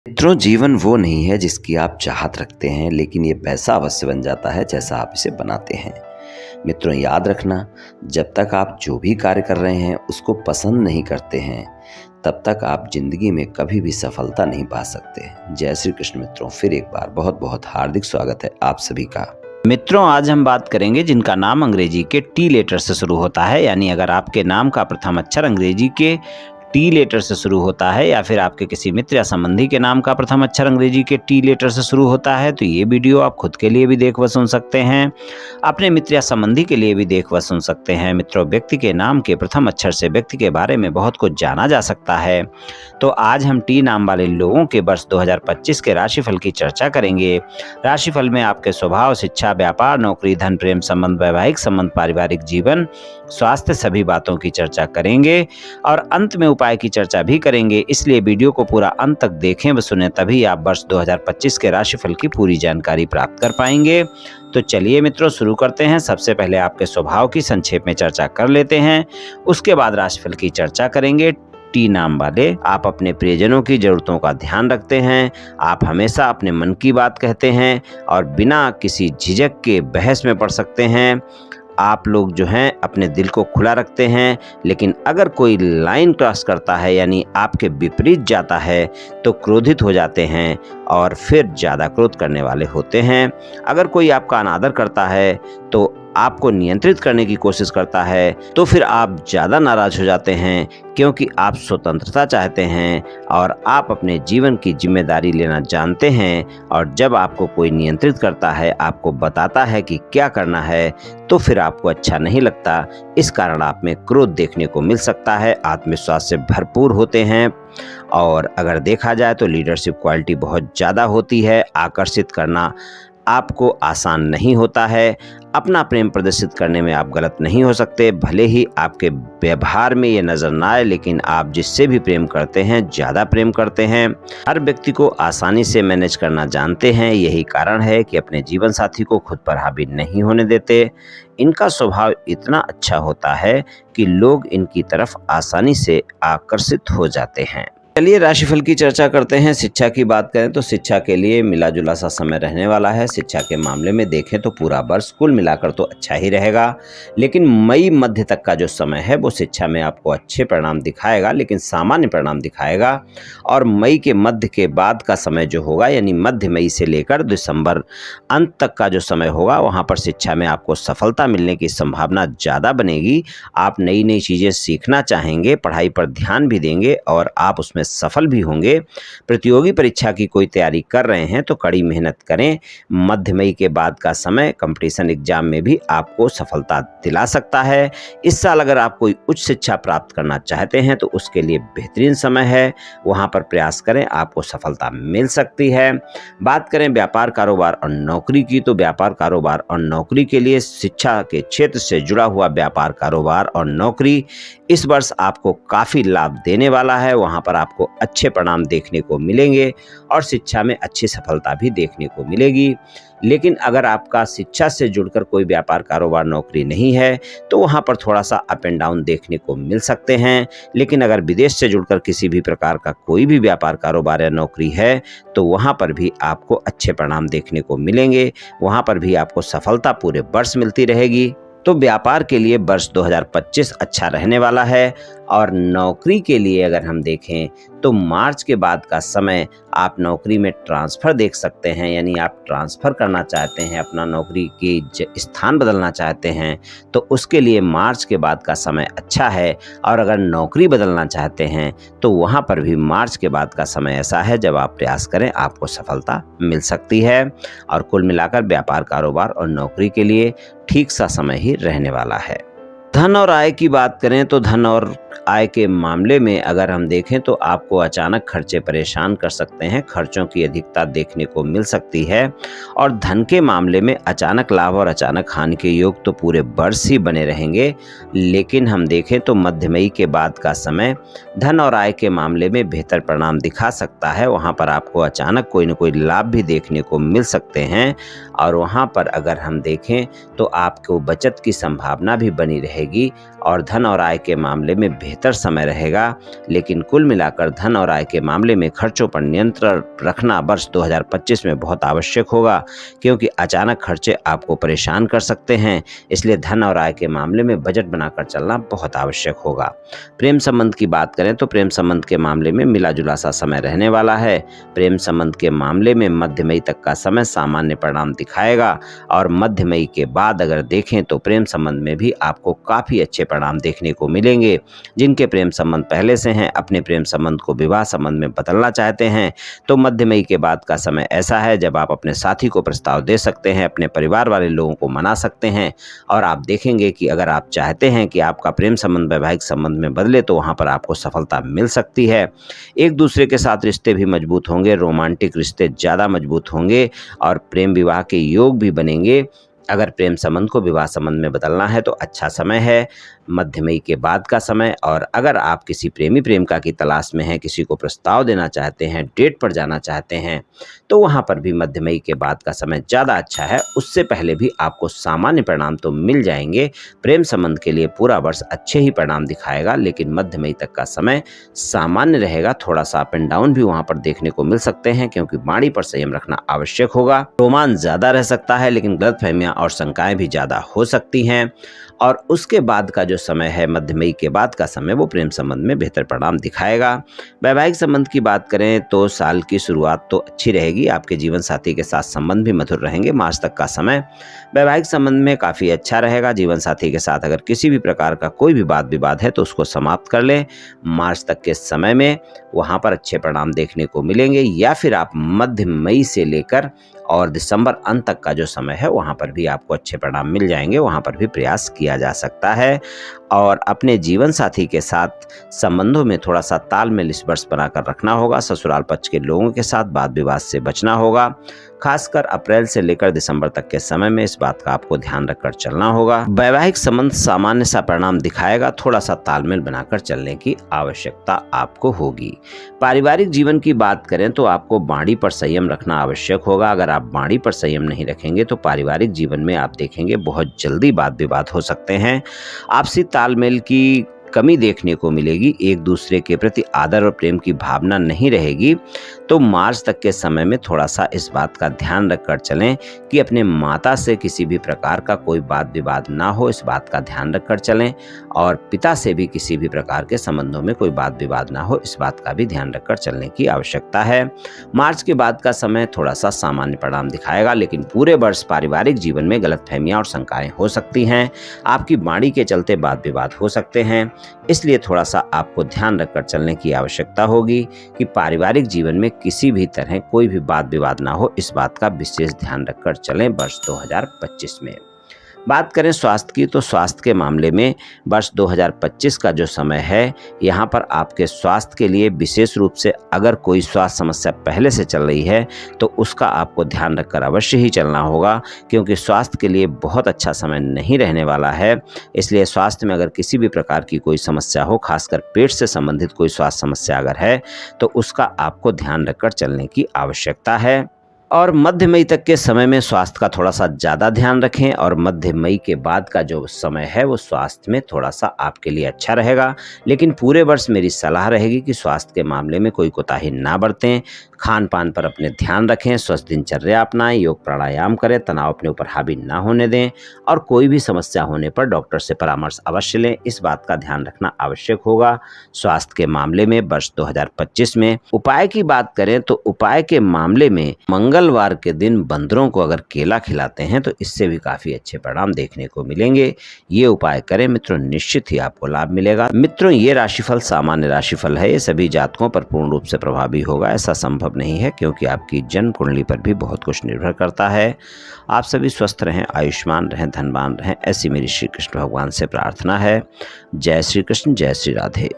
मित्रों, जीवन वो नहीं है जिसकी आप चाहत रखते हैं, लेकिन ये पैसा अवश्य बन जाता है जैसा आप इसे बनाते हैं। मित्रों, याद रखना, जब तक आप जो भी कार्य कर रहे हैं उसको पसंद नहीं करते हैं, तब तक आप जिंदगी में कभी भी सफलता नहीं पा सकते। जय श्री कृष्ण। मित्रों, फिर एक बार बहुत बहुत हार्दिक स्वागत है आप सभी का। मित्रों, आज हम बात करेंगे जिनका नाम अंग्रेजी के टी लेटर से शुरू होता है, यानी अगर आपके नाम का प्रथम अक्षर अंग्रेजी के टी लेटर से शुरू होता है या फिर आपके किसी मित्र या संबंधी के नाम का प्रथम अक्षर अंग्रेजी के टी लेटर से शुरू होता है, तो ये वीडियो आप खुद के लिए भी देख व सुन सकते हैं, अपने मित्र या संबंधी के लिए भी देख व सुन सकते हैं। मित्रों, व्यक्ति के नाम के प्रथम अक्षर से व्यक्ति के बारे में बहुत कुछ जाना जा सकता है। तो आज हम टी नाम वाले लोगों के वर्ष 2025 के राशिफल की चर्चा करेंगे। राशिफल में आपके स्वभाव, शिक्षा, व्यापार, नौकरी, धन, प्रेम संबंध, वैवाहिक संबंध, पारिवारिक जीवन, स्वास्थ्य, सभी बातों की चर्चा करेंगे और अंत में उपाय की चर्चा भी करेंगे। इसलिए वीडियो को पूरा अंत तक देखें व सुने, तभी आप वर्ष 2025 के राशिफल की पूरी जानकारी प्राप्त कर पाएंगे। तो चलिए मित्रों, शुरू करते हैं। सबसे पहले आपके स्वभाव की संक्षेप में चर्चा कर लेते हैं, उसके बाद राशिफल की चर्चा करेंगे। टी नाम वाले, आप अपने प्रियजनों की जरूरतों का ध्यान रखते हैं, आप हमेशा अपने मन की बात कहते हैं और बिना किसी झिझक के बहस में पड़ सकते हैं। आप लोग जो हैं अपने दिल को खुला रखते हैं, लेकिन अगर कोई लाइन क्रॉस करता है यानी आपके विपरीत जाता है तो क्रोधित हो जाते हैं और फिर ज़्यादा क्रोध करने वाले होते हैं। अगर कोई आपका अनादर करता है तो आपको नियंत्रित करने की कोशिश करता है तो फिर आप ज़्यादा नाराज हो जाते हैं, क्योंकि आप स्वतंत्रता चाहते हैं और आप अपने जीवन की जिम्मेदारी लेना जानते हैं। और जब आपको कोई नियंत्रित करता है, आपको बताता है कि क्या करना है, तो फिर आपको अच्छा नहीं लगता। इस कारण आप में क्रोध देखने को मिल सकता है। आत्मविश्वास से भरपूर होते हैं और अगर देखा जाए तो लीडरशिप क्वालिटी बहुत ज़्यादा होती है। आकर्षित करना आपको आसान नहीं होता है। अपना प्रेम प्रदर्शित करने में आप गलत नहीं हो सकते, भले ही आपके व्यवहार में ये नज़र ना आए, लेकिन आप जिससे भी प्रेम करते हैं ज़्यादा प्रेम करते हैं। हर व्यक्ति को आसानी से मैनेज करना जानते हैं, यही कारण है कि अपने जीवन साथी को खुद पर हावी नहीं होने देते। इनका स्वभाव इतना अच्छा होता है कि लोग इनकी तरफ आसानी से आकर्षित हो जाते हैं। चलिए राशिफल की चर्चा करते हैं। शिक्षा की बात करें तो शिक्षा के लिए मिला जुला सा समय रहने वाला है। शिक्षा के मामले में देखें तो पूरा वर्ष कुल मिलाकर तो अच्छा ही रहेगा, लेकिन मई मध्य तक का जो समय है वो शिक्षा में आपको अच्छे परिणाम दिखाएगा, लेकिन सामान्य परिणाम दिखाएगा। और मई के मध्य के बाद का समय जो होगा, यानी मध्य मई से लेकर दिसंबर अंत तक का जो समय होगा, वहाँ पर शिक्षा में आपको सफलता मिलने की संभावना ज़्यादा बनेगी। आप नई नई चीज़ें सीखना चाहेंगे, पढ़ाई पर ध्यान भी देंगे और आप उसमें सफल भी होंगे। प्रतियोगी परीक्षा की कोई तैयारी कर रहे हैं तो कड़ी मेहनत करें। मध्य मई के बाद का समय कंपटीशन एग्जाम में भी आपको सफलता दिला सकता है। इस साल अगर आप कोई उच्च शिक्षा प्राप्त करना चाहते हैं तो उसके लिए बेहतरीन समय है, वहां पर प्रयास करें, आपको सफलता मिल सकती है। बात करें व्यापार, कारोबार और नौकरी की, तो व्यापार, कारोबार और नौकरी के लिए शिक्षा के क्षेत्र से जुड़ा हुआ व्यापार, कारोबार और नौकरी इस वर्ष आपको काफ़ी लाभ देने वाला है। वहाँ पर आपको अच्छे परिणाम देखने को मिलेंगे और शिक्षा में अच्छी सफलता भी देखने को मिलेगी। लेकिन अगर आपका शिक्षा से जुड़कर कोई व्यापार, कारोबार, नौकरी नहीं है तो वहाँ पर थोड़ा सा अप एंड डाउन देखने को मिल सकते हैं। लेकिन अगर विदेश से जुड़कर किसी भी प्रकार का कोई भी व्यापार, कारोबार या नौकरी है तो वहाँ पर भी आपको अच्छे परिणाम देखने को मिलेंगे। वहाँ पर भी आपको सफलता पूरे वर्ष मिलती रहेगी। तो व्यापार के लिए वर्ष 2025 अच्छा रहने वाला है। और नौकरी के लिए अगर हम देखें तो मार्च के बाद का समय आप नौकरी में ट्रांसफ़र देख सकते हैं, यानी आप ट्रांसफ़र करना चाहते हैं, अपना नौकरी की स्थान बदलना चाहते हैं तो उसके लिए मार्च के बाद का समय अच्छा है। और अगर नौकरी बदलना चाहते हैं तो वहाँ पर भी मार्च के बाद का समय ऐसा है जब आप प्रयास करें आपको सफलता मिल सकती है। और कुल मिलाकर व्यापार, कारोबार और नौकरी के लिए ठीक सा समय ही रहने वाला है। धन और आय की बात करें तो धन और आय के मामले में अगर हम देखें तो आपको अचानक खर्चे परेशान कर सकते हैं, खर्चों की अधिकता देखने को मिल सकती है। और धन के मामले में अचानक लाभ और अचानक हानि के योग तो पूरे वर्ष ही बने रहेंगे। लेकिन हम देखें तो मध्य मई के बाद का समय धन और आय के मामले में बेहतर परिणाम दिखा सकता है। वहाँ पर आपको अचानक कोई न कोई लाभ भी देखने को मिल सकते हैं और वहाँ पर अगर हम देखें तो आपको बचत की संभावना भी बनी रहेगी और धन और आय के मामले में बेहतर समय रहेगा, लेकिन कुल मिलाकर धन और आय के मामले में खर्चों पर नियंत्रण रखना वर्ष 2025 में बहुत आवश्यक होगा, क्योंकि अचानक खर्चे आपको परेशान कर सकते हैं। इसलिए धन और आय के मामले में बजट बनाकर चलना बहुत आवश्यक होगा। प्रेम संबंध की बात करें तो प्रेम संबंध के मामले में मिला जुला सा समय रहने वाला है। प्रेम संबंध के मामले में मध्य मई तक का समय सामान्य परिणाम दिखाएगा, और मध्य मई के बाद अगर देखें तो प्रेम संबंध में भी आपको काफ़ी अच्छे परिणाम देखने को मिलेंगे। जिनके प्रेम संबंध पहले से हैं, अपने प्रेम संबंध को विवाह संबंध में बदलना चाहते हैं, तो मध्य मई के बाद का समय ऐसा है जब आप अपने साथी को प्रस्ताव दे सकते हैं, अपने परिवार वाले लोगों को मना सकते हैं, और आप देखेंगे कि अगर आप चाहते हैं कि आपका प्रेम संबंध वैवाहिक संबंध में बदले तो वहाँ पर आपको सफलता मिल सकती है। एक दूसरे के साथ रिश्ते भी मजबूत होंगे, रोमांटिक रिश्ते ज़्यादा मजबूत होंगे और प्रेम विवाह के योग भी बनेंगे। अगर प्रेम संबंध को विवाह संबंध में बदलना है तो अच्छा समय है मध्य मई के बाद का समय। और अगर आप किसी प्रेमी प्रेमिका की तलाश में हैं, किसी को प्रस्ताव देना चाहते हैं, डेट पर जाना चाहते हैं, तो वहाँ पर भी मध्य मई के बाद का समय ज़्यादा अच्छा है। उससे पहले भी आपको सामान्य परिणाम तो मिल जाएंगे। प्रेम संबंध के लिए पूरा वर्ष अच्छे ही परिणाम दिखाएगा, लेकिन मध्य मई तक का समय सामान्य रहेगा। थोड़ा सा अप एंड डाउन भी वहाँ पर देखने को मिल सकते हैं, क्योंकि वाणी पर संयम रखना आवश्यक होगा। रोमांस ज़्यादा रह सकता है, लेकिन गलतफहमियाँ और शंकाएं भी ज़्यादा हो सकती हैं। और उसके बाद का जो समय है मध्य मई के बाद का समय, वो प्रेम संबंध में बेहतर परिणाम दिखाएगा। वैवाहिक संबंध की बात करें तो साल की शुरुआत तो अच्छी रहेगी, आपके जीवन साथी के साथ संबंध भी मधुर रहेंगे। मार्च तक का समय वैवाहिक संबंध में काफ़ी अच्छा रहेगा। जीवन साथी के साथ अगर किसी भी प्रकार का कोई भी वाद विवाद है तो उसको समाप्त कर लें। मार्च तक के समय में वहाँ पर अच्छे परिणाम देखने को मिलेंगे, या फिर आप मध्य मई से लेकर और दिसंबर अंत तक का जो समय है वहाँ पर भी आपको अच्छे परिणाम मिल जाएंगे। वहाँ पर भी प्रयास किया जा सकता है। और अपने जीवन साथी के साथ संबंधों में थोड़ा सा तालमेल इस वर्ष बनाकर रखना होगा। ससुराल पक्ष के लोगों के साथ वाद विवाद से बचना होगा। खासकर अप्रैल से लेकर दिसंबर तक के समय में इस बात का आपको ध्यान रखकर चलना होगा। वैवाहिक संबंध सामान्य सा परिणाम दिखाएगा, थोड़ा सा तालमेल बनाकर चलने की आवश्यकता आपको होगी। पारिवारिक जीवन की बात करें तो आपको वाणी पर संयम रखना आवश्यक होगा। अगर आप वाणी पर संयम नहीं रखेंगे तो पारिवारिक जीवन में आप देखेंगे बहुत जल्दी वाद विवाद हो सकते हैं। आपसी तालमेल की कमी देखने को मिलेगी। एक दूसरे के प्रति आदर और प्रेम की भावना नहीं रहेगी। तो मार्च तक के समय में थोड़ा सा इस बात का ध्यान रखकर चलें कि अपने माता से किसी भी प्रकार का कोई वाद विवाद ना हो, इस बात का ध्यान रखकर चलें। और पिता से भी किसी भी प्रकार के संबंधों में कोई वाद विवाद ना हो, इस बात का भी ध्यान रखकर चलने की आवश्यकता है। मार्च के बाद का समय थोड़ा सा सामान्य परिणाम दिखाएगा, लेकिन पूरे वर्ष पारिवारिक जीवन में गलतफहमियां और शंकाएं हो सकती हैं। आपकी वाणी के चलते वाद विवाद हो सकते हैं, इसलिए थोड़ा सा आपको ध्यान रखकर चलने की आवश्यकता होगी कि पारिवारिक जीवन में किसी भी तरह कोई भी वाद विवाद ना हो। इस बात का विशेष ध्यान रखकर चलें वर्ष 2025 में। बात करें स्वास्थ्य की तो स्वास्थ्य के मामले में वर्ष 2025 का जो समय है, यहाँ पर आपके स्वास्थ्य के लिए विशेष रूप से अगर कोई स्वास्थ्य समस्या पहले से चल रही है तो उसका आपको ध्यान रखकर अवश्य ही चलना होगा, क्योंकि स्वास्थ्य के लिए बहुत अच्छा समय नहीं रहने वाला है। इसलिए स्वास्थ्य में अगर किसी भी प्रकार की कोई समस्या हो, खासकर पेट से संबंधित कोई स्वास्थ्य समस्या अगर है, तो उसका आपको ध्यान रखकर चलने की आवश्यकता है। और मध्य मई तक के समय में स्वास्थ्य का थोड़ा सा ज़्यादा ध्यान रखें, और मध्य मई के बाद का जो समय है वो स्वास्थ्य में थोड़ा सा आपके लिए अच्छा रहेगा। लेकिन पूरे वर्ष मेरी सलाह रहेगी कि स्वास्थ्य के मामले में कोई कोताही ना बरतें। खान पान पर अपने ध्यान रखें, स्वस्थ दिनचर्या अपनाएं, योग प्राणायाम करें, तनाव अपने ऊपर हावी ना होने दें, और कोई भी समस्या होने पर डॉक्टर से परामर्श अवश्य लें। इस बात का ध्यान रखना आवश्यक होगा स्वास्थ्य के मामले में वर्ष 2025 में। उपाय की बात करें तो उपाय के मामले में मंगलवार के दिन बंदरों को अगर केला खिलाते हैं तो इससे भी काफ़ी अच्छे परिणाम देखने को मिलेंगे। ये उपाय करें मित्रों, निश्चित ही आपको लाभ मिलेगा। मित्रों, ये राशिफल सामान्य राशिफल है, ये सभी जातकों पर पूर्ण रूप से प्रभावी होगा ऐसा संभव नहीं है, क्योंकि आपकी जन्म कुंडली पर भी बहुत कुछ निर्भर करता है। आप सभी स्वस्थ रहें, आयुष्मान रहें, धनवान रहें, ऐसी मेरी श्री कृष्ण भगवान से प्रार्थना है। जय श्री कृष्ण, जय श्री राधे।